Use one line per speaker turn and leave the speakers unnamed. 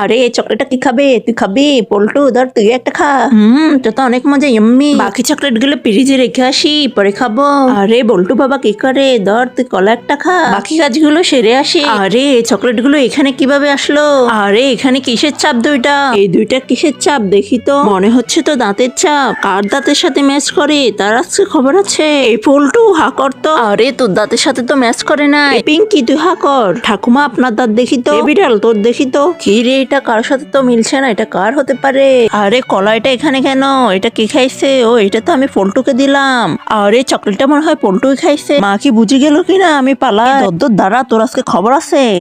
আরে চকলেটটা কি খাবে? তুই খাবি? পল্টু ধর তুই একটা খা। তো তো অনেক মজা, ইয়াম্মি। বাকি চকলেট গুলো ফ্রিজে রেখে আসি, পরে খাবো। আরে বল্টু বাবা কি করে? ধর তুই কলা একটা খা, বাকি কাজগুলো সেরে আসি। আরে চকলেট গুলো এখানে কিভাবে আসলো? আরে এখানে কিসের চাপ দুইটা? এই দুইটা কিসের চাপ দেখি তো? মনে হচ্ছে তো দাঁতের চাপ। কার দাঁতের সাথে ম্যাচ করে তার আজকে খবর আছে। এই পল্টু হা কর তো। আরে তোর দাঁতের সাথে তো ম্যাচ করে না। পিঙ্কি তুই হা কর। ঠাকুমা আপনার দাঁত দেখি তো। বিড়াল তোর দেখি তো। কি রে, এটা কার সাথে তো মিলছে না, এটা কার হতে পারে? আরে কলা এটা এখানে কেন? এটা কি খাইছে? ও এটা তো আমি পল্টুকে দিলাম। আরে চকলেটটা মনে হয় পল্টুই খাইছে। মা কি বুঝে গেল কিনা? আমি পালাই। দর দাঁড়া, তোর আজকে খবর আছে।